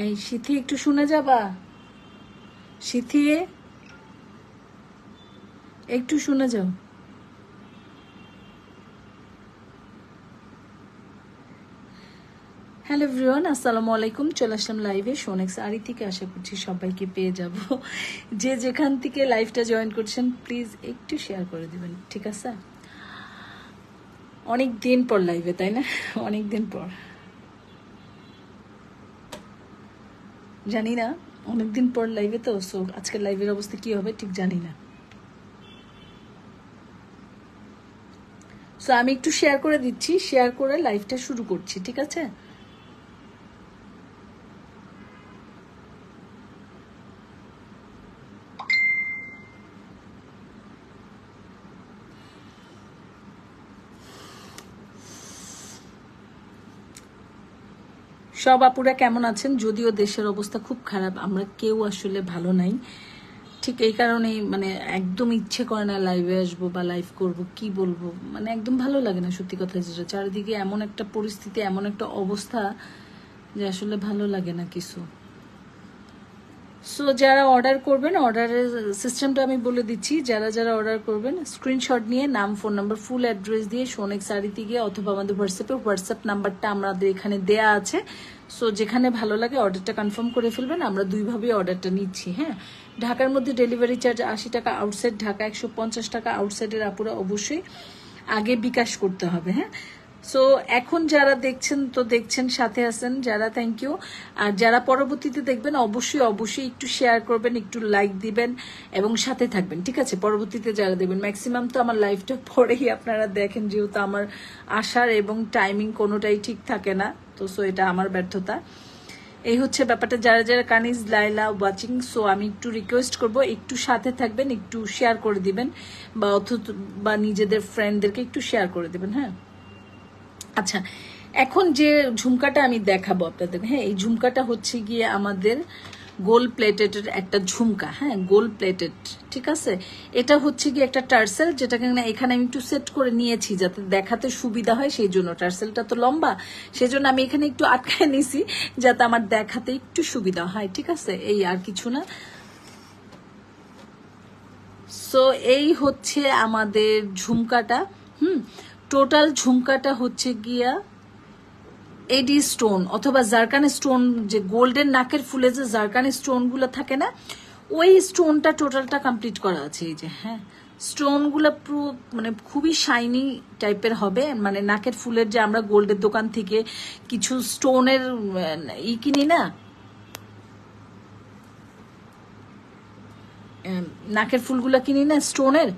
এই সিথি একটু শুনে যাবা, সিথি একটু শুনে যাও। হ্যালো এভরিওয়ান, আসসালামু আলাইকুম। চলে আসলাম লাইভে সোনেক্স আরি থেকে। আশা করছি সবাইকে পেয়ে যাব। যে যেখান থেকে লাইভটা জয়েন করছেন প্লিজ একটু শেয়ার করে দিবেন, ঠিক আছে? অনেক দিন পর লাইভে, তাই না? অনেক দিন পর, জানি না, অনেকদিন পর লাইভে তো। সো আজকের লাইভের অবস্থা কি হবে ঠিক জানি না। সো আমি একটু শেয়ার করে দিচ্ছি, শেয়ার করে লাইভটা শুরু করছি, ঠিক আছে? সব আপুরা কেমন আছেন? যদিও দেশের অবস্থা খুব খারাপ, আমরা কেউ আসলে ভালো নাই। ঠিক এই কারণেই মানে একদম ইচ্ছে করে না লাইভে আসবো বা লাইভ করব, কি বলবো, মানে একদম ভালো লাগে না সত্যি কথা। যেটা চারিদিকে এমন একটা পরিস্থিতি, এমন একটা অবস্থা যে আসলে ভালো লাগে না কিছু। সো যারা অর্ডার করবেন, অর্ডারের সিস্টেমটা আমি বলে দিচ্ছি। যারা যারা অর্ডার করবেন স্ক্রিনশট নিয়ে নাম, ফোন নাম্বার, ফুল অ্যাড্রেস দিয়ে সোনেক্স আরিতে গিয়ে অথবা আমাদের হোয়াটসঅ্যাপ নাম্বারটা আমাদের এখানে দেয়া আছে। সো যেখানে ভালো লাগে অর্ডারটা কনফার্ম করে ফেলবেন। আমরা দুইভাবেই অর্ডারটা নিচ্ছি। হ্যাঁ, ঢাকার মধ্যে ডেলিভারি চার্জ 80 টাকা, আউটসাইড ঢাকা 150 টাকা। আউটসাইডের আপুরা অবশ্যই আগে বিকাশ করতে হবে। হ্যাঁ, সো এখন যারা দেখছেন তো দেখছেন, সাথে আছেন যারা, থ্যাংক ইউ। আর যারা পরবর্তীতে দেখবেন অবশ্যই অবশ্যই একটু শেয়ার করবেন, একটু লাইক দিবেন এবং সাথে থাকবেন, ঠিক আছে? পরবর্তীতে যারা দেখবেন, ম্যাক্সিমাম তো আমার লাইভটা পরেই আপনারা দেখেন, যেহেতু আমার আসার এবং টাইমিং কোনোটাই ঠিক থাকে না। তো সো এটা আমার ব্যর্থতা। এই হচ্ছে ব্যাপারটা। যারা যারা কানিজ লাইলা ওয়াচিং, সো আমি একটু রিকোয়েস্ট করব একটু সাথে থাকবেন, একটু শেয়ার করে দিবেন বা নিজেদের ফ্রেন্ডদেরকে একটু শেয়ার করে দিবেন। হ্যাঁ, আচ্ছা, এখন যে ঝুমকাটা আমি দেখাবো আপনাদের, হ্যাঁ, এই ঝুমকাটা হচ্ছে গিয়ে আমাদের গোল্ড প্লেটেড একটা ঝুমকা। হ্যাঁ, গোল্ড প্লেটেড, ঠিক আছে? এটা হচ্ছে গিয়ে একটা টার্সেল, যেটাকে এখানে আমি একটু সেট করে নিয়েছি যাতে দেখাতে সুবিধা হয়। সেই জন্য টার্সেলটা তো লম্বা, সেই জন্য আমি এখানে একটু আটকায় নিছি যাতে আমার দেখাতে একটু সুবিধা হয়, ঠিক আছে? এই আর কিছু না। সো এই হচ্ছে আমাদের ঝুমকাটা। টোটাল ঝুমকাটা হচ্ছে গিয়া এডি স্টোন অথবা জারকানি স্টোন, যে গোল্ডেন নাকের ফুলে যে জারকানি স্টোন গুলো থাকে না, ওই স্টোনটা টোটালটা কমপ্লিট করা আছে। এই যে, হ্যাঁ, স্টোন গুলো পুরো মানে খুবই শাইনি টাইপের হবে। মানে নাকের ফুলের যে আমরা গোল্ডের দোকান থেকে কিছু স্টোনের কিনি না, নাকের ফুলগুলো কিনি না স্টোনের,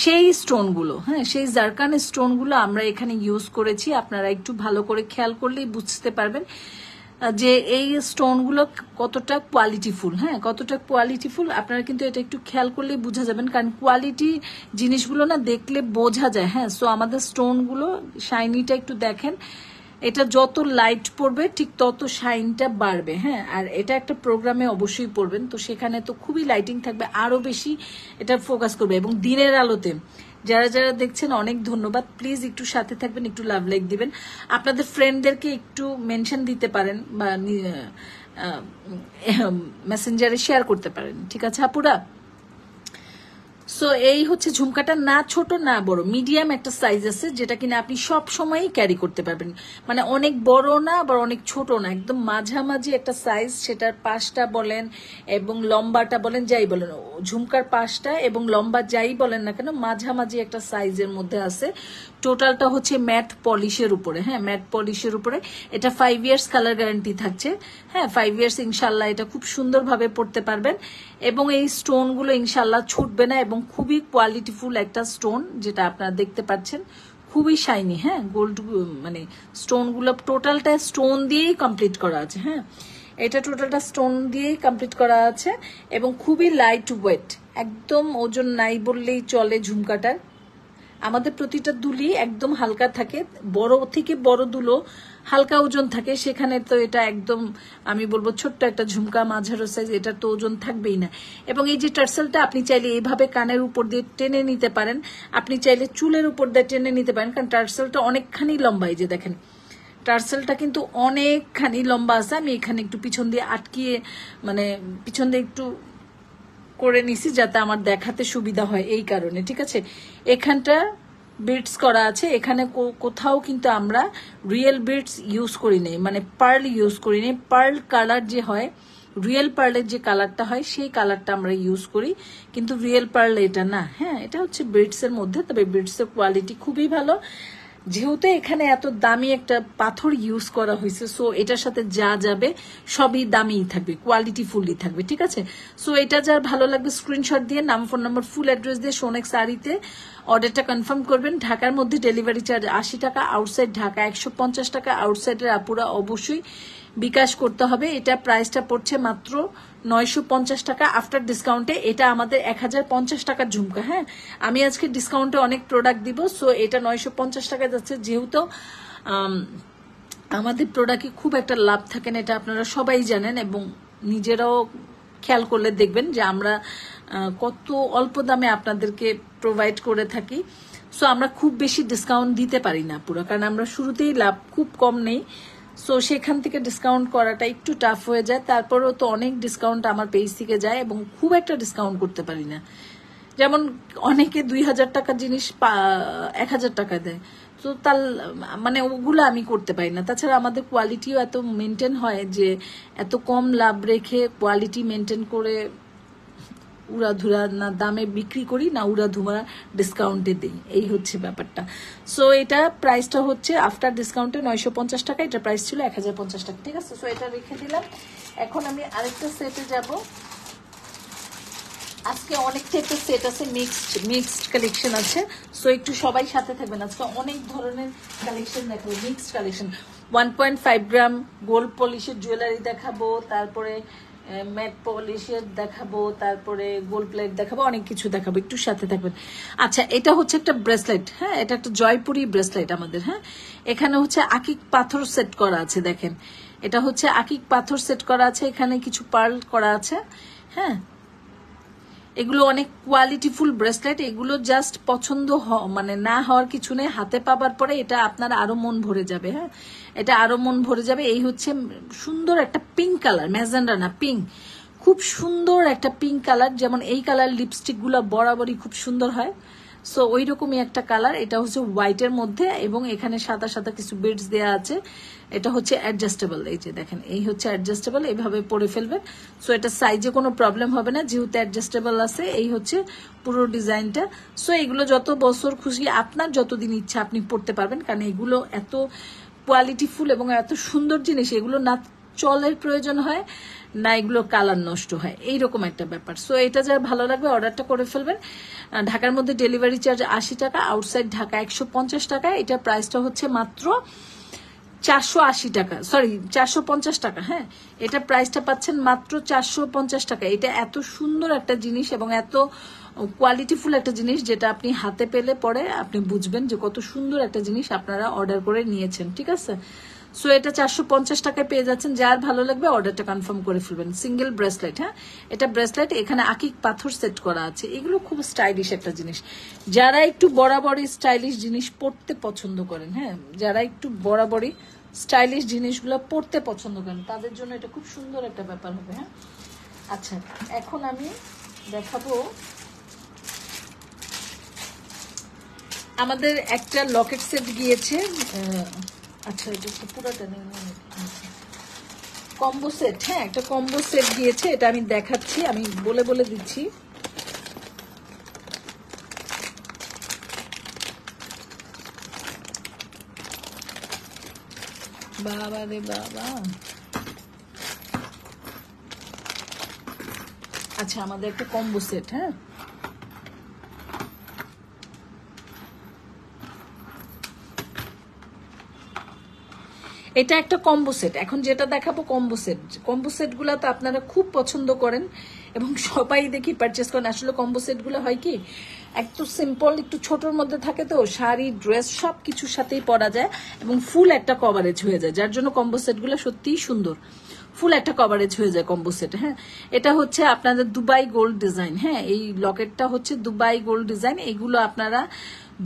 সেই স্টোনগুলো, হ্যাঁ, সেই জারকানের স্টোনগুলো আমরা এখানে ইউজ করেছি। আপনারা একটু ভালো করে খেয়াল করলেই বুঝতে পারবেন যে এই স্টোনগুলো কতটা কোয়ালিটিফুল। হ্যাঁ, কতটা কোয়ালিটিফুল আপনারা কিন্তু এটা একটু খেয়াল করলেই বোঝা যাবেন, কারণ কোয়ালিটি জিনিসগুলো না দেখলে বোঝা যায়। হ্যাঁ, সো আমাদের স্টোনগুলো শাইনিটা একটু দেখেন। এটা যত লাইট পড়বে ঠিক তত শাইনটা বাড়বে। হ্যাঁ, আর এটা একটা প্রোগ্রামে অবশ্যই পড়বেন, তো সেখানে তো খুবই লাইটিং থাকবে, আরো বেশি এটা ফোকাস করবে। এবং দিনের আলোতে যারা যারা দেখছেন অনেক ধন্যবাদ। প্লিজ একটু সাথে থাকবেন, একটু লাভ লাইক দিবেন, আপনাদের ফ্রেন্ডদেরকে একটু মেনশন দিতে পারেন বা মেসেঞ্জারে শেয়ার করতে পারেন, ঠিক আছে আপুরা? সো এই হচ্ছে ঝুমকাটা, না ছোট না বড়, মিডিয়াম একটা সাইজ আছে যেটা কিনা আপনি সব সময়ই ক্যারি করতে পারবেন। মানে অনেক বড় না আবার অনেক ছোট না, একদম মাঝামাঝি একটা সাইজ। সেটার পাশটা বলেন এবং লম্বাটা বলেন, যাই বলেন, ঝুমকার পাশটা এবং লম্বা যাই বলেন না কেন মাঝামাঝি একটা সাইজের মধ্যে আছে। টোটালটা হচ্ছে ম্যাট পলিশের উপরে, হ্যাঁ ম্যাট পলিশের উপরে। এটা 5 ইয়ার্স কালার গ্যারান্টি থাকছে, হ্যাঁ 5 ইয়ার্স ইনশাল্লাহ এটা খুব সুন্দরভাবে পড়তে পারবেন। এবং এই স্টোনগুলো ইনশাল্লাহ ছুটবে না এবং খুবই কোয়ালিটিফুল একটা স্টোন, যেটা আপনারা দেখতে পাচ্ছেন খুবই শাইনি, হ্যাঁ গোল্ড মানে স্টোনগুলো টোটালটা স্টোন দিয়েই কমপ্লিট করা আছে, হ্যাঁ এটা টোটালটা স্টোন দিয়েই কমপ্লিট করা আছে এবং খুবই লাইট ওয়েট, একদম ওজন নাই বললেই চলে ঝুমকাটার। আমাদের প্রতিটা দুলি একদম হালকা থাকে, বড় থেকে বড় দুলো হালকা ওজন থাকে, সেখানে তো এটা একদম আমি বলবো ছোট্ট একটা ঝুমকা মাঝারো সাইজ, এটা তো ওজন থাকবেই না। এবং এই যে টার্সেলটা আপনি চাইলে এইভাবে কানের উপর দিয়ে টেনে নিতে পারেন, আপনি চাইলে চুলের উপর দিয়ে টেনে নিতে পারেন, কারণ টার্সেলটা অনেকখানি লম্বা। এই যে দেখেন টার্সেলটা কিন্তু অনেকখানি লম্বা আছে। আমি এখানে একটু পিছন দিয়ে আটকিয়ে মানে পিছন দিয়ে একটু করে নিছি যাতে আমার দেখাতে সুবিধা হয়, এই কারণে, ঠিক আছে। এখানটা বিটস করা আছে, এখানে কোথাও কিন্তু আমরা রিয়েল বিটস ইউজ করি নাই, মানে পার্ল ইউজ করি নাই। পার্ল কালার যে হয়, রিয়েল পার্লের যে কালারটা হয় সেই কালারটা আমরা ইউজ করি, কিন্তু রিয়েল পার্ল এটা না, হ্যাঁ এটা হচ্ছে বিটস এর মধ্যে। তবে বিটস এর কোয়ালিটি খুবই ভালো, যেহেতু এখানে এত দামি একটা পাথর ইউজ করা হয়েছে, সো এটার সাথে যা যাবে সবই দামিই থাকবে, কোয়ালিটি ফুলই থাকবে, ঠিক আছে। সো এটা যার ভালো লাগবে স্ক্রিনশট দিয়ে নাম, ফোন নাম্বার, ফুল অ্যাড্রেস দিয়ে সোনেক্স শাড়িতে অর্ডারটা কনফার্ম করবেন। ঢাকার মধ্যে ডেলিভারি চার্জ 80 টাকা, আউটসাইড ঢাকা 150 টাকা। আউটসাইডের আপুরা অবশ্যই বিকাশ করতে হবে। এটা প্রাইসটা পড়ছে মাত্র 950 টাকা আফটার ডিসকাউন্টে। এটা আমাদের 1050 টাকার ঝুমকা, হ্যাঁ আমি আজকে ডিসকাউন্টে অনেক প্রোডাক্ট দিব, সো এটা 950 টাকা যাচ্ছে। যেহেতু আমাদের প্রোডাক্টে খুব একটা লাভ থাকে না, এটা আপনারা সবাই জানেন এবং নিজেরাও খেয়াল করলে দেখবেন যে আমরা কত অল্প দামে আপনাদেরকে প্রোভাইড করে থাকি। সো আমরা খুব বেশি ডিসকাউন্ট দিতে পারি না পুরো, কারণ আমরা শুরুতেই লাভ খুব কম নেই, সো সেখান থেকে ডিসকাউন্ট করাটা একটু টাফ হয়ে যায়। তারপরেও তো অনেক ডিসকাউন্ট আমার পেজ থেকে যায় এবং খুব একটা ডিসকাউন্ট করতে পারি না। যেমন অনেকে 2000 টাকার জিনিস 1000 টাকা দেয়, তো তার মানে ওগুলো আমি করতে পারি না। তাছাড়া আমাদের কোয়ালিটিও এত মেনটেন হয় যে এত কম লাভ রেখে কোয়ালিটি মেনটেন করে উড়াধুরা না দামে বিক্রি করি না উড়াধুরা ডিসকাউন্টে দিই, এই হচ্ছে ব্যাপারটা। সো এটা প্রাইসটা হচ্ছে আফটার ডিসকাউন্টে 950 টাকা, এটা প্রাইস ছিল 1050 টাকা, ঠিক আছে। সো এটা রেখে দিলাম। এখন আমি আরেকটা সেটে যাব। আজকে অনেক টাইপের সেট আছে, মিক্সড কালেকশন আছে, সো একটু সবাই সাথে থাকবেন। আজকে অনেক ধরনের কালেকশন দেখাবো, মিক্সড কালেকশন। 1.5 গ্রাম গোল্ড পলিশের জুয়েলারি দেখাবো, তারপরে ম্যাট পলিশের দেখাবো, তারপরে গোল্ড প্লেট দেখাবো, অনেক কিছু দেখাবো, একটু সাথে থাকবেন। আচ্ছা এটা হচ্ছে একটা ব্রেসলেট, হ্যাঁ এটা একটা জয়পুরি ব্রেসলেট আমাদের, হ্যাঁ এখানে হচ্ছে আকিক পাথর সেট করা আছে, দেখেন এটা হচ্ছে আকিক পাথর সেট করা আছে, এখানে কিছু পার্ল করা আছে, হ্যাঁ এগুলো অনেক কোয়ালিটিফুল ব্রেসলেট। এগুলো জাস্ট পছন্দ মানে না হওয়ার কিছু নেই, হাতে পাবার পরে এটা আপনার আরো মন ভরে যাবে, হ্যাঁ এটা আরো মন ভরে যাবে। এই হচ্ছে সুন্দর একটা পিঙ্ক কালার, ম্যাজেন্ডা না পিঙ্ক, খুব সুন্দর একটা পিঙ্ক কালার। যেমন এই কালার লিপস্টিক গুলো বরাবরই খুব সুন্দর হয়, সো ওই রকমই একটা কালার। এটা হচ্ছে হোয়াইটের মধ্যে এবং এখানে সাদা সাদা কিছু বিডস দেওয়া আছে। এটা হচ্ছে অ্যাডজাস্টেবল, এই যে দেখেন এই হচ্ছে অ্যাডজাস্টেবল, এইভাবে পরে ফেলবেন। সো এটা সাইজে কোনো প্রবলেম হবে না যেহেতু অ্যাডজাস্টেবল আছে। এই হচ্ছে পুরো ডিজাইনটা। সো এগুলো যত বছর খুশি আপনার যতদিন ইচ্ছা আপনি পড়তে পারবেন, কারণ এগুলো এত কোয়ালিটিফুল এবং এত সুন্দর জিনিস, এগুলো না চলের প্রয়োজন হয় না এগুলো কালার নষ্ট হয়, এইরকম একটা ব্যাপার। সো এটা যার ভালো লাগবে অর্ডারটা করে ফেলবেন। ঢাকার মধ্যে ডেলিভারি চার্জ 80 টাকা, আউটসাইড ঢাকা 150 টাকা। এটা প্রাইসটা হচ্ছে মাত্র 480 টাকা, সরি 450 টাকা, হ্যাঁ এটা প্রাইসটা পাচ্ছেন মাত্র 450 টাকা। এটা এত সুন্দর একটা জিনিস এবং এত কোয়ালিটিফুল একটা জিনিস, যেটা আপনি হাতে পেলে পরে আপনি বুঝবেন যে কত সুন্দর একটা জিনিস আপনারা অর্ডার করে নিয়েছেন, ঠিক আছে। সো এটা 450 টাকায় পেয়ে যাচ্ছেন। যার ভালো লাগবে অর্ডারটা কনফার্ম করে ফেলবেন। সিঙ্গেল ব্রেসলেট, হ্যাঁ এটা ব্রেসলেট, এখানে আকিক পাথর সেট করা আছে। এগুলো খুব স্টাইলিশ একটা জিনিস, যারা একটু বরাবরই স্টাইলিশ জিনিস পড়তে পছন্দ করেন, হ্যাঁ যারা একটু বরাবরই স্টাইলিশ জিনিসগুলো পড়তে পছন্দ করেন তাদের জন্য এটা খুব সুন্দর একটা ব্যাপার হবে, হ্যাঁ। আচ্ছা এখন আমি দেখাবো আমাদের একটা লকেট সেট গিয়েছে, আচ্ছা এটা তো পুরোটা নেই, কম্বো সেট, হ্যাঁ একটা কম্বো সেট গিয়েছে, এটা আমি দেখাচ্ছি, আমি বলে বলে দিচ্ছি। বাবা রে বাবা, আচ্ছা আমাদের একটা কম্বো সেট, হ্যাঁ এটা একটা কম্বো সেট। এখন যেটা দেখাবো কম্বো সেট, কম্বো সেট গুলা তো আপনারা খুব পছন্দ করেন এবং সবাই দেখি পারচেস করেন। আসলে কম্বো সেট গুলো হয় কি একটু সিম্পল, একটু ছোটর মধ্যে থাকে, তো শাড়ি ড্রেস সব কিছুর সাথেই পরা যায় এবং ফুল একটা কভারেজ হয়ে যায়, যার জন্য কম্বো সেট গুলো সত্যিই সুন্দর, ফুল একটা কভারেজ হয়ে যায় কম্বো সেট। হ্যাঁ এটা হচ্ছে আপনাদের দুবাই গোল্ড ডিজাইন, হ্যাঁ এই লকেটটা হচ্ছে দুবাই গোল্ড ডিজাইন। এগুলো আপনারা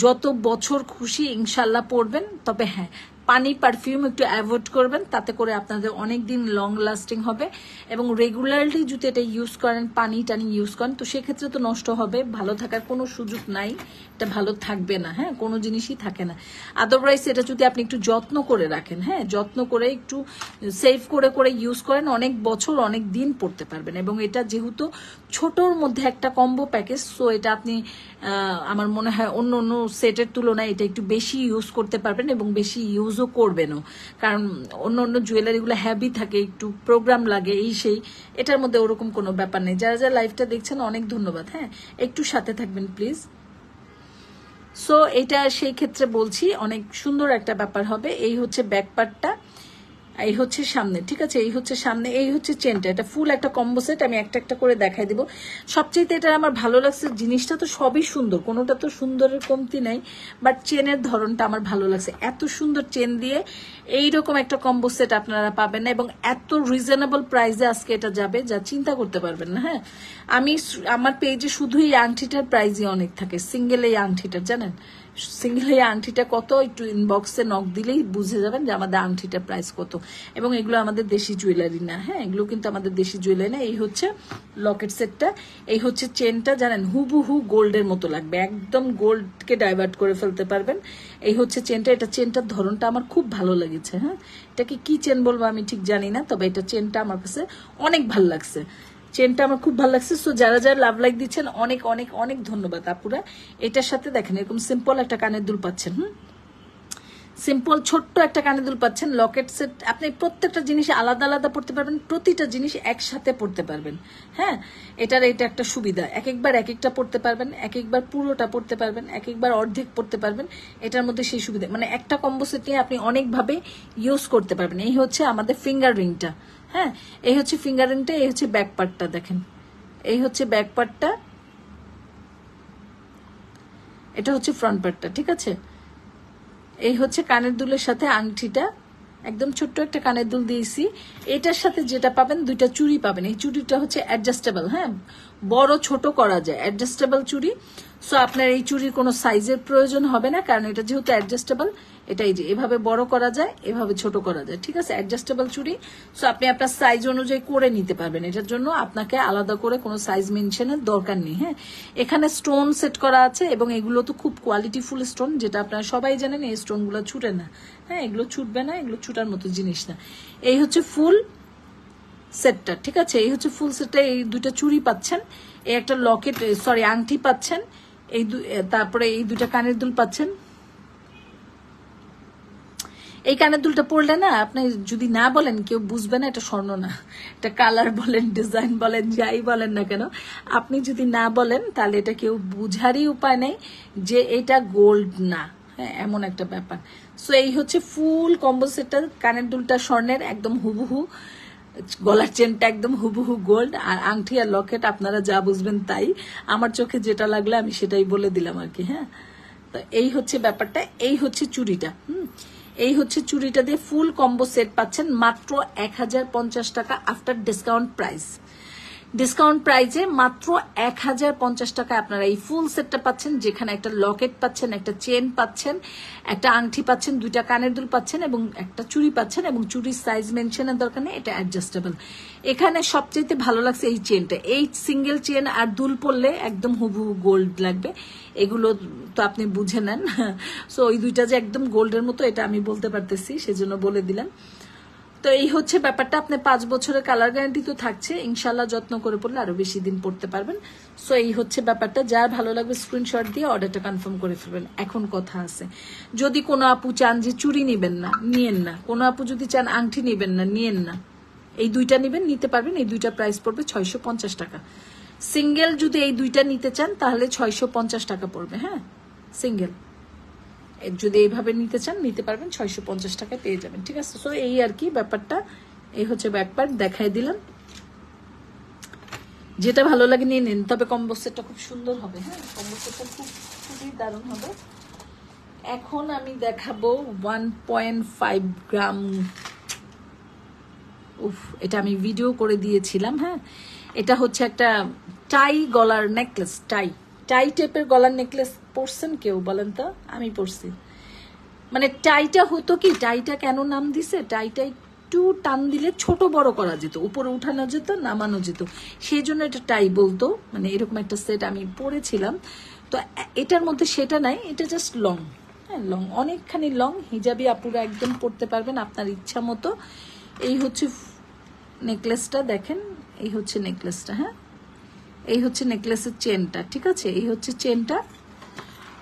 যত বছর খুশি ইনশাল্লাহ পরবেন, তবে হ্যাঁ পানি পারফিউম একটু অ্যাভয়েড করবেন, তাতে করে আপনাদের অনেক দিন লং লাস্টিং হবে এবং রেগুলারলি যদি এটা ইউজ করেন, পানি টানি ইউজ করেন, তো সেক্ষেত্রে তো নষ্ট হবে, ভালো থাকার কোনো সুযোগ নাই, এটা ভালো থাকবে না, হ্যাঁ কোনো জিনিসই থাকে না। আদারওয়াইজ এটা যদি আপনি একটু যত্ন করে রাখেন, হ্যাঁ যত্ন করে একটু সেভ করে করে ইউজ করেন, অনেক বছর অনেক দিন পড়তে পারবেন। এবং এটা যেহেতু ছোটর মধ্যে একটা কম্বো প্যাকেজ, সো এটা আপনি আমার মনে হয় অন্য অন্য সেটের তুলনায় এটা একটু বেশি ইউজ করতে পারবেন এবং বেশি ইউজও করবেনও, কারণ অন্য অন্য জুয়েলারিগুলো হ্যাভি থাকে, একটু প্রোগ্রাম লাগে এই সেই, এটার মধ্যে ওরকম কোনো ব্যাপার নেই। যারা যারা লাইভটা দেখছেন অনেক ধন্যবাদ, হ্যাঁ একটু সাথে থাকবেন প্লিজ। সো এটা সেই ক্ষেত্রে বলছি অনেক সুন্দর একটা ব্যাপার হবে। এই হচ্ছে ব্যাক পার্টটা, এই হচ্ছে সামনে, ঠিক আছে এই হচ্ছে সামনে, এই হচ্ছে চেনটা, এটা ফুল একটা কম্বো সেট, আমি একটা একটা করে দেখাই দিব। সবচেয়ে এটা আমার ভালো লাগছে, জিনিসটা তো সবই সুন্দর, কোনোটা তো সুন্দরের কমতি নাই, বাট চেনের ধরনটা আমার ভালো লাগছে, এত সুন্দর চেন দিয়ে এইরকম একটা কম্বো সেট আপনারা পাবেন না এবং এত রিজনেবল প্রাইসে আজকে এটা যাবে যা চিন্তা করতে পারবেন না। হ্যাঁ আমি আমার পেজে শুধু এই আংটিটার প্রাইসই অনেক থাকে, সিঙ্গেল এই আংটিটার, জানেন সিঙ্গেল এই আংটিটা কত, একটু ইনবক্সে নক দিলেই বুঝে যাবেন যে আমাদের আংটিটার প্রাইস কত। এবং এগুলো আমাদের দেশি জুয়েলারি না, হ্যাঁ এগুলো কিন্তু আমাদের দেশি জুয়েলারি না। এই হচ্ছে লকেট সেটটা, এই হচ্ছে চেনটা, জানেন হুবহু গোল্ডের মতো লাগবে, একদম গোল্ডকে ডাইভার্ট করে ফেলতে পারবেন। এই হচ্ছে চেনটা, এটা চেনটার ধরনটা আমার খুব ভালো লেগেছে, হ্যাঁ এটাকে কি চেন বলবো আমি ঠিক জানি না, তবে এটা চেনটা আমার কাছে অনেক ভালো লাগছে, চেনটা আমার খুব ভালো লাগছে। সো যারা যারা লাভ লাইক দিচ্ছেন অনেক অনেক অনেক ধন্যবাদ আপুরা। এটার সাথে দেখেন এরকম সিম্পল একটা কানের দুল পাচ্ছেন, সিম্পল ছোট্ট একটা কানের দুল পাচ্ছেন, লকেট সেট, আপনি প্রত্যেকটা জিনিস আলাদা আলাদা পড়তে পারবেন, প্রতিটা জিনিস একসাথে পড়তে পারবেন। হ্যাঁ এটা একটা সুবিধা, এক একবার এক একটা পড়তে পারবেন, এক একবার পুরোটা পড়তে পারবেন, এক একবার অর্ধেক পড়তে পারবেন, এটার মধ্যে সেই সুবিধা, মানে একটা কম্বো সেট নিয়ে আপনি অনেকভাবে ইউজ করতে পারবেন। এই হচ্ছে আমাদের ফিঙ্গার রিংটা, হ্যাঁ এই হচ্ছে ফিঙ্গার রিংটা, এই হচ্ছে ব্যাক পার্টটা, দেখেন এই হচ্ছে ব্যাক পার্টটা, এটা হচ্ছে ফ্রন্ট পার্টটা, ঠিক আছে এই হচ্ছে কানের দুলের সাথে আংটিটা, একদম ছোট্ট একটা কানের দুল দিয়েছি। এটার সাথে যেটা পাবেন দুইটা চুড়ি পাবেন, এই চুড়িটা হচ্ছে অ্যাডজাস্টেবল, হ্যাঁ বড় ছোট করা যায়, অ্যাডজাস্টেবল চুড়ি। সো আপনার এই চুড়ির কোনো সাইজের প্রয়োজন হবে না, কারণ এটা যেহেতু অ্যাডজাস্টেবল, এটাই যে এভাবে বড় করা যায়, এভাবে ছোট করা যায়, ঠিক আছে অ্যাডজাস্টেবল চুড়ি। সো আপনি আপনার সাইজ অনুযায়ী করে নিতে পারবেন, এটার জন্য আপনাকে আলাদা করে কোনো সাইজ মেনশনের দরকার নেই। হ্যাঁ এখানে স্টোন সেট করা আছে এবং এগুলো তো খুব কোয়ালিটিফুল স্টোন, যেটা আপনারা সবাই জানেন এই স্টোনগুলো ছুটে না, হ্যাঁ এগুলো ছুটবে না, এগুলো ছুটার মতো জিনিস না। এই হচ্ছে ফুল সেটটা, ঠিক আছে এই হচ্ছে ফুল সেটটা, এই দুইটা চুড়ি পাচ্ছেন, এই একটা লকেট সরি আংটি পাচ্ছেন, এই তারপরে এই দুইটা কানের দুল পাচ্ছেন। এই কানের দুলটা পরলে না আপনি যদি না বলেন কেউ বুঝবে না এটা স্বর্ণ না, এটা কালার বলেন ডিজাইন বলেন যাই বলেন না কেন, আপনি যদি না বলেন তাহলে এটা কেউ বুঝারই উপায় নেই যে এটা গোল্ড না, হ্যাঁ এমন একটা ব্যাপার। সো এই হচ্ছে ফুল কম্বো সেটটা, কানের দুলটা স্বর্ণের একদম হুবহু, গলার চেনটা একদম হুবহু গোল্ড, আর আংটি আর লকেট আপনারা যা বুঝবেন তাই, আমার চোখে যেটা লাগলো আমি সেটাই বলে দিলাম আর কি। হ্যাঁ তো এই হচ্ছে ব্যাপারটা, এই হচ্ছে চুড়িটা, এই হচ্ছে চুড়িটা দিয়ে ফুল কম্বো সেট পাচ্ছেন মাত্র 1050 টাকা আফটার ডিসকাউন্ট প্রাইস। ডিসকাউন্ট প্রাইজে মাত্র 1050 টাকায় আপনারা এই ফুল সেটটা পাচ্ছেন, যেখানে একটা লকেট পাচ্ছেন, একটা চেন পাচ্ছেন, একটা আংটি পাচ্ছেন, 2টা কানের দুল পাচ্ছেন এবং একটা চুড়ি পাচ্ছেন, এবং চুড়ির সাইজ মেনশনের দরকার নেই, এটা অ্যাডজাস্টেবল। এখানে সবচেয়ে ভালো লাগছে এই চেনটা, এই সিঙ্গেল চেন আর দুল পরলে একদম হুবহু গোল্ড লাগবে। এগুলো তো আপনি বুঝে নেন। সো ওই দুইটা যে একদম গোল্ডের মতো এটা আমি বলতে পারতেছি, সেজন্য বলে দিলাম। তো এই হচ্ছে ব্যাপারটা। আপনি 5 বছরের কালার গ্যারান্টি তো থাকছে, ইনশাল্লাহ যত্ন করে পড়লে আরো বেশি দিন পড়তে পারবেন। সো এই হচ্ছে ব্যাপারটা। যার ভালো লাগবে স্ক্রিনশট দিয়ে অর্ডারটা কনফার্ম করে ফেলবেন। এখন কথা আছে, যদি কোনো আপু চান যে চুড়ি নিবেন না, নিয়েন না। কোনো আপু যদি চান আংটি নিবেন না, নিয়েন না। এই দুইটা নিবেন, নিতে পারবেন। এই দুইটা প্রাইস পড়বে 650 টাকা। সিঙ্গেল যদি এই দুইটা নিতে চান তাহলে 650 টাকা পড়বে। হ্যাঁ, সিঙ্গেল যদি এইভাবে নিতে চান নিতে পারবেন, 650 টাকায় পেয়ে যাবেন। ঠিক আছে, সো এই আর কি ব্যাপারটা। এই হচ্ছে ব্যাকপার্ট, দেখাই দিলাম। যেটা ভালো লাগে নিয়ে নিন, তবে কম্বো সেটটা খুব সুন্দর হবে। হ্যাঁ, কম্বো সেটটা খুবই দারুণ হবে। এখন আমি দেখাবো 1.5 গ্রাম। উফ, এটা আমি ভিডিও করে দিয়েছিলাম। হ্যাঁ, এটা হচ্ছে একটা টাই গলার নেকলেস। টাই টাইপের গলার নেকলেস পরছেন কেউ বলেন তো? আমি পরছি। মানে টাইটা হতো কি, টাইটা কেন নাম দিছে, টাইটা একটু টান দিলে ছোট বড় করা যেত, উপরে উঠানো যেত, নামানো যেত, সেই জন্য এটা টাই বলতো। মানে এরকম একটা সেট আমি পরেছিলাম। তো এটার মধ্যে সেটা নাই, এটা জাস্ট লং। হ্যাঁ, লং, অনেকখানি লং। হিজাবি আপুরা একদম পরতে পারবেন আপনার ইচ্ছা মতো। এই হচ্ছে নেকলেসটা, দেখেন এই হচ্ছে নেকলেসটা। হ্যাঁ, এই হচ্ছে নেকলেসের চেনটা। ঠিক আছে, এই হচ্ছে চেনটা।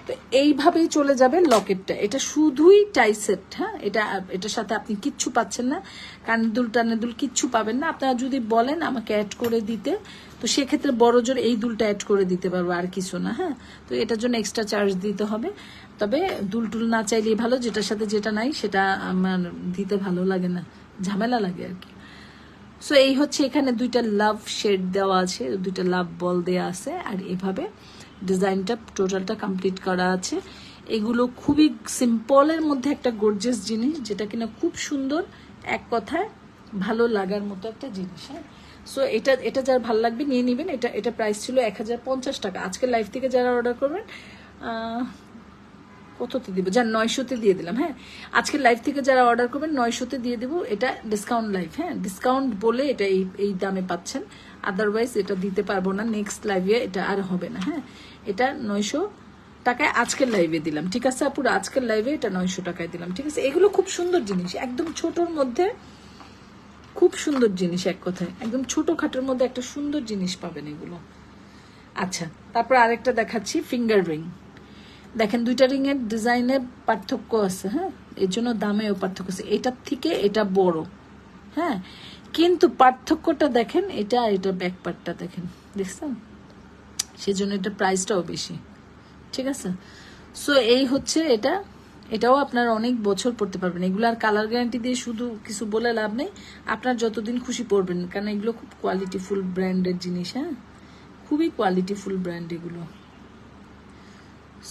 তো এইভাবেই চলে যাবে লকেটটা। এটা শুধুই টাই সেট। হ্যাঁ, এটার সাথে আপনি কিচ্ছু পাচ্ছেন না, কানের দুল টানের দুল কিচ্ছু পাবেন না। আপনারা যদি বলেন আমাকে অ্যাড করে দিতে, তো সেক্ষেত্রে বড় জোর এই দুলটা অ্যাড করে দিতে পারবো, আর কিছু না। হ্যাঁ, তো এটার জন্য এক্সট্রা চার্জ দিতে হবে। তবে দুল টুল না চাইলেই ভালো, যেটার সাথে যেটা নাই সেটা আমার দিতে ভালো লাগে না, ঝামেলা লাগে আর কি। সো এই হচ্ছে, এখানে 2টা লাভ শেড দেওয়া আছে, 2টা লাভ বল দেওয়া আছে, আর এভাবে ডিজাইনটা টোটালটা কমপ্লিট করা আছে। এগুলো খুবই সিম্পলের মধ্যে একটা গর্জিয়াস জিনিস, যেটা কিনা খুব সুন্দর, এক কথায় ভালো লাগার মতো একটা জিনিস। হ্যাঁ, সো এটা যার ভালো লাগবে নিয়ে নেবেন। এটা প্রাইস ছিল 1050 টাকা। আজকে লাইভ থেকে যারা অর্ডার করবেন, কততে দিব, যার 900-তে দিয়ে দিলাম। হ্যাঁ, আজকে লাইভ থেকে যারা অর্ডার করবেন 900-তে দিয়ে দিব। এটা ডিসকাউন্ট লাইভ। হ্যাঁ, ডিসকাউন্ট বলে এটা এই দামে পাচ্ছেন, আদারওয়াইজ এটা দিতে পারবো না। নেক্সট লাইভে এটা আর হবে না। হ্যাঁ, এটা 900 টাকায় আজকের লাইভে দিলাম। ঠিক আছে আপুরা, আজকের লাইভে এটা 900 টাকায় দিলাম। ঠিক আছে, এগুলো খুব সুন্দর জিনিস, একদম ছোটর মধ্যে খুব সুন্দর জিনিস, এক কথায় একদম ছোটখাটোর মধ্যে একটা সুন্দর জিনিস পাবেন এগুলো। আচ্ছা, তারপর আরেকটা দেখাচ্ছি, ফিঙ্গার রিং। দেখেন 2টা রিং এর ডিজাইনের পার্থক্য আছে। হ্যাঁ, এর জন্য দামেও পার্থক্য আছে, এটার থেকে এটা বড়। হ্যাঁ, কিন্তু পার্থক্যটা দেখেন, এটা আর এটা ব্যাক পার্টটা দেখেন, দেখছেন? সেজন্য এটা প্রাইসটাও বেশি। ঠিক আছে, সো এই হচ্ছে এটা। এটাও আপনার অনেক বছর পড়তে পারবেন। এগুলো আর কালার গ্যারান্টি দিয়ে শুধু কিছু বলে লাভ নেই, আপনার যতদিন খুশি পরবেন, কারণ এগুলো খুব কোয়ালিটিফুল ব্র্যান্ডের জিনিস। হ্যাঁ, খুবই কোয়ালিটিফুল ব্র্যান্ড এগুলো।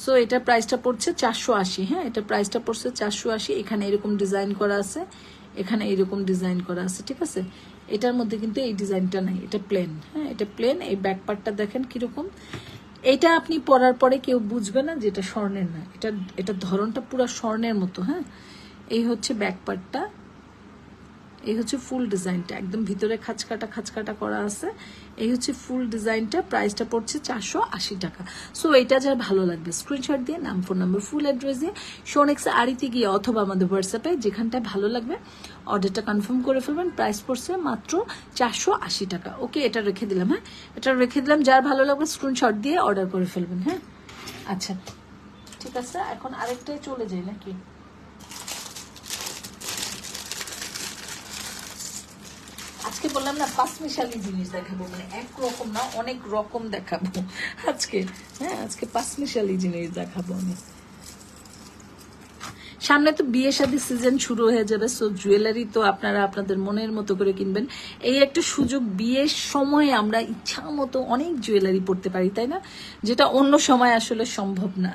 সো এটা প্রাইসটা পড়ছে 480। হ্যাঁ, এটা প্রাইসটা পড়ছে 480। এখানে এরকম ডিজাইন করা আছে, এখানে এরকম ডিজাইন করা আছে। ঠিক আছে, এটার মধ্যে কিন্তু এই ডিজাইনটা নাই, এটা প্লেন। হ্যাঁ, এটা প্লেন। এই ব্যাক পার্টটা দেখেন কিরকম। এটা আপনি পরার পরে কেউ বুঝবে না যে এটা স্বর্ণের না, এটা ধরনটা পুরো স্বর্ণের মতো। হ্যাঁ, এই হচ্ছে ব্যাক পার্টটা, এই হচ্ছে ফুল ডিজাইনটা, একদম ভিতরে খাঁচকাটা করা আছে। এই হচ্ছে ফুল ডিজাইনটা, প্রাইসটা পড়ছে 480 টাকা। সো এটা যার ভালো লাগবে স্ক্রিনশট দিয়ে, নাম, ফোন নাম্বার, ফুল অ্যাড্রেস দিয়ে শোনেক্স আরিতে গিয়ে অথবা আমাদের হোয়াটসঅ্যাপে যেখানটায় ভালো লাগবে অর্ডারটা কনফার্ম করে ফেলবেন। প্রাইস পড়ছে মাত্র 480 টাকা। ওকে, এটা রেখে দিলাম। হ্যাঁ, এটা রেখে দিলাম। যার ভালো লাগবে স্ক্রিনশট দিয়ে অর্ডার করে ফেলবেন। হ্যাঁ, আচ্ছা ঠিক আছে, এখন আরেকটাই চলে যাই নাকি? আজকে বললাম না পাঁচমিশালি জিনিস দেখাবো, মানে একরকম না, অনেক রকম দেখাবো আজকে। হ্যাঁ, আজকে পাঁচমিশালি জিনিস দেখাবো আমি। সামনে তো বিয়ে শাদী সিজন শুরু হয়ে যাবে, সো জুয়েলারি তো আপনারা আপনাদের মনের মতো করে কিনবেন। এই একটা সুযোগ, বিয়ের সময় আমরা ইচ্ছা মতো অনেক জুয়েলারি পরতে পারি, তাই না? যেটা অন্য সময় আসলে সম্ভব না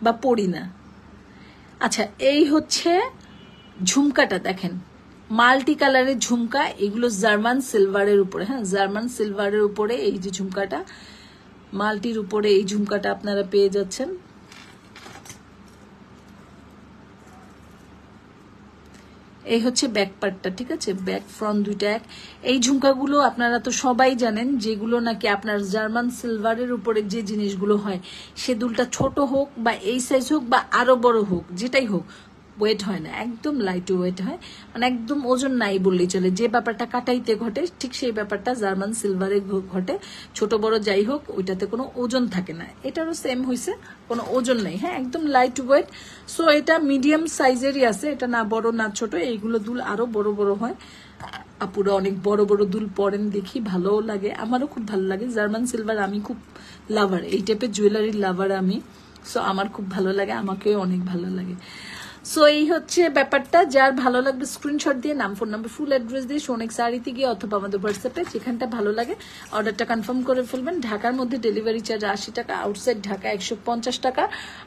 বা পরি না। আচ্ছা, এই হচ্ছে ঝুমকাটা দেখেন, মাল্টি কালারের ঝুমকা, এগুলো জার্মান সিলভারের উপরে, হ্যাঁ জার্মান সিলভারের উপরে এই যে ঝুমকাটা, মাল্টির উপরে এই ঝুমকাটা আপনারা পেয়ে যাচ্ছেন। এই হচ্ছে ব্যাক পার্টটা, ঠিক আছে, ব্যাক ফ্রন্ট দুইটা এক। এই ঝুমকাগুলো আপনারা তো সবাই জানেন, যেগুলো নাকি আপনার জার্মান সিলভারের উপরে যে জিনিসগুলো হয়, সে দুলটা ছোট হোক বা এই সাইজ হোক বা আরো বড় হোক, যেটাই হোক, ওয়েট হয় না, একদম লাইট ওয়েট হয়, মানে একদম ওজন নাই বললেই চলে। যে ব্যাপারটা কাটাইতে ঘটে ঠিক সেই ব্যাপারটা জার্মান সিলভারে ঘটে, ছোট বড় যাই হোক, ওইটাতে কোনো ওজন থাকে না। এটারও সেম হয়েছে, কোনো ওজন নেই, হ্যাঁ একদম লাইট ওয়েট। সো এটা মিডিয়াম সাইজেরই আছে, এটা না বড় না ছোট। এইগুলো দুল আরো বড় বড় হয়, আপুরা অনেক বড় বড় দুল পরেন দেখি, ভালোও লাগে, আমারও খুব ভালো লাগে। জার্মান সিলভার আমি খুব লাভার, এই টাইপের জুয়েলারির লাভার আমি। সো আমার খুব ভালো লাগে, আমাকেও অনেক ভালো লাগে। সো এই হচ্ছে ব্যাপারটা। যার ভালো লাগবে স্ক্রিনশট দিয়ে নাম, ফোন নাম্বার, ফুল অ্যাড্রেস দিয়ে সোনেক শাড়িতে গিয়ে অথবা আমাদের হোয়াটসঅ্যাপে যেখানটা ভালো লাগে অর্ডারটা কনফার্ম করে ফেলবেন। ঢাকার মধ্যে ডেলিভারি চার্জ 80 টাকা, আউটসাইড ঢাকা 150 টাকা।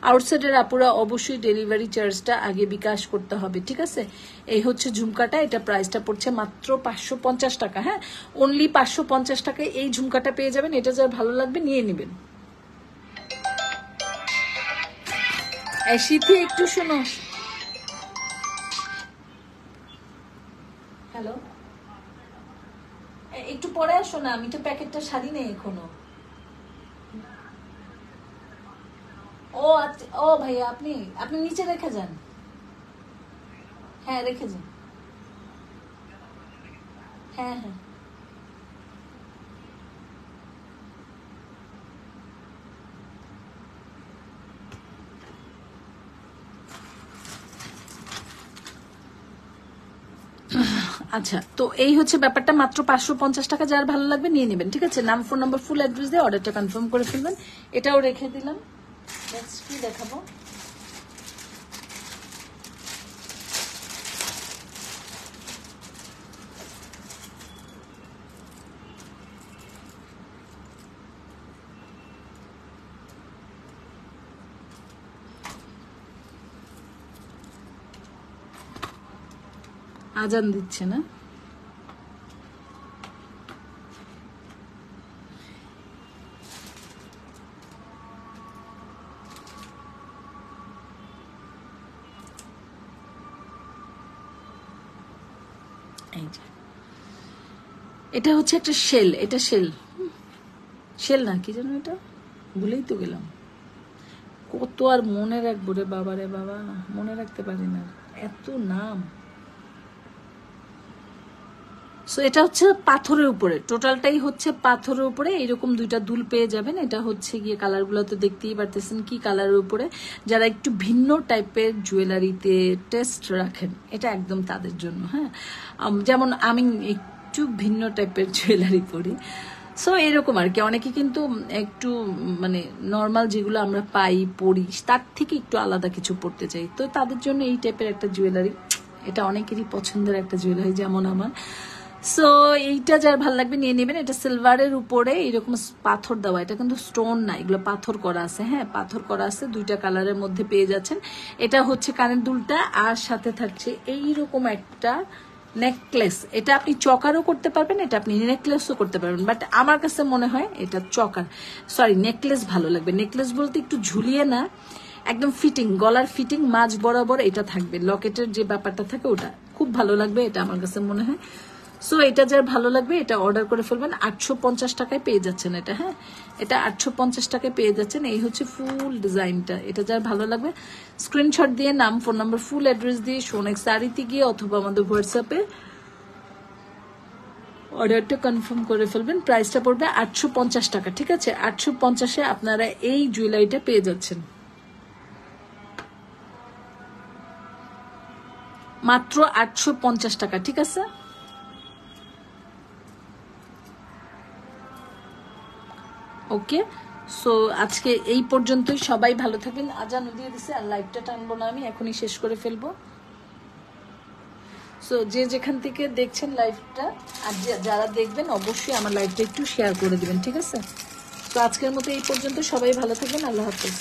আউটসাইডের আপুরা অবশ্যই ডেলিভারি চার্জটা আগে বিকাশ করতে হবে, ঠিক আছে। এই হচ্ছে ঝুমকাটা, এটা প্রাইসটা পড়ছে মাত্র 550 টাকা, হ্যাঁ অনলি 550 টাকায় এই ঝুমকাটা পেয়ে যাবেন। এটা যার ভালো লাগবে নিয়ে নেবেন। শীতে একটু শোনো, হ্যালো একটু পরে আসো না, আমি তো প্যাকেটটা সারি নেই এখনো। ও আচ্ছা, ও ভাইয়া আপনি আপনি নিচে রেখে যান, হ্যাঁ রেখে যান, হ্যাঁ হ্যাঁ। আচ্ছা, তো এই হচ্ছে ব্যাপারটা, মাত্র 550 টাকা, যার ভালো লাগবে নিয়ে নেবেন, ঠিক আছে। নাম, ফোন নাম্বার, ফুল অ্যাড্রেস দিয়ে অর্ডারটা কনফার্ম করে ফেলবেন। এটাও রেখে দিলাম। নেক্সট কি দেখাবো? আজান দিচ্ছে না? এই যে এটা হচ্ছে একটা শেল, এটা শেল, শেল না কি জানো, এটা ভুলেই তো গেলাম। কত আর মনে রাখবো রে বাবা, রে বাবা মনে রাখতে পারি না, এত নাম। সো এটা হচ্ছে পাথরের উপরে, টোটালটাই হচ্ছে পাথরের উপরে। এরকম দুইটা দুল পেয়ে যাবেন। এটা হচ্ছে গিয়ে কালারগুলো তো দেখতেই পারতেছেন কি কালারের উপরে। যারা একটু ভিন্ন টাইপের জুয়েলারিতে টেস্ট রাখেন, এটা একদম তাদের জন্য, হ্যাঁ যেমন আমি একটু ভিন্ন টাইপের জুয়েলারি পরি। সো এরকম আর কি, অনেকে কিন্তু একটু মানে নর্মাল যেগুলো আমরা পাই পরি তার থেকে একটু আলাদা কিছু পড়তে চাই, তো তাদের জন্য এই টাইপের একটা জুয়েলারি, এটা অনেকেরই পছন্দের একটা জুয়েলারি, যেমন আমার। সো এইটা যার ভালো লাগবে নিয়ে নেবেন। এটা সিলভারের উপরে এরকম পাথর দেওয়া, এটা কিন্তু স্টোন না, এগুলো পাথর করা আছে, হ্যাঁ পাথর করা আছে, দুইটা কালারের মধ্যে পেয়ে যাচ্ছেন। এটা হচ্ছে কানের দুলটা, আর সাথে থাকছে এইরকম একটা নেকলেস। এটা আপনি চকারও করতে পারবেন, এটা আপনি নেকলেসও করতে পারবেন, বাট আমার কাছে মনে হয় এটা চকার, সরি নেকলেস ভালো লাগবে। নেকলেস বলতে একটু ঝুলিয়ে না, একদম ফিটিং, গলার ফিটিং মাঝ বরাবর এটা থাকবে, লকেটের যে ব্যাপারটা থাকে ওটা খুব ভালো লাগবে, এটা আমার কাছে মনে হয়। সো এটা যার ভালো লাগবে এটা অর্ডার করে ফেলবেন। 850 টাকায় পেয়ে যাচ্ছেন এটা, হ্যাঁ এটা 850 টাকায় পেয়ে যাচ্ছেন। এই হচ্ছে ফুল ডিজাইনটা। এটা যার ভালো লাগবে স্ক্রিনশট দিয়ে নাম, ফোন নাম্বার, ফুল অ্যাড্রেস দিয়ে সোনেক শাড়িতে গিয়ে অথবা আমাদের হোয়াটসঅ্যাপে অর্ডারটা কনফার্ম করে ফেলবেন। প্রাইসটা পড়বে 850 টাকা, ঠিক আছে। 850-এ আপনারা এই জুয়েলারিটা পেয়ে যাচ্ছেন মাত্র 850 টাকা, ঠিক আছে। ওকে, সো আজকে এই পর্যন্তই, সবাই ভালো থাকবেন। আজান দিয়ে দিছে আর লাইভটা টানবো না, আমি এখনই শেষ করে ফেলবো। সো যে যেখান থেকে দেখছেন লাইভটা আর যারা দেখবেন অবশ্যই আমার লাইভটা একটু শেয়ার করে দিবেন, ঠিক আছে। তো আজকের মতো এই পর্যন্ত, সবাই ভালো থাকবেন, আল্লাহ হাফেজ।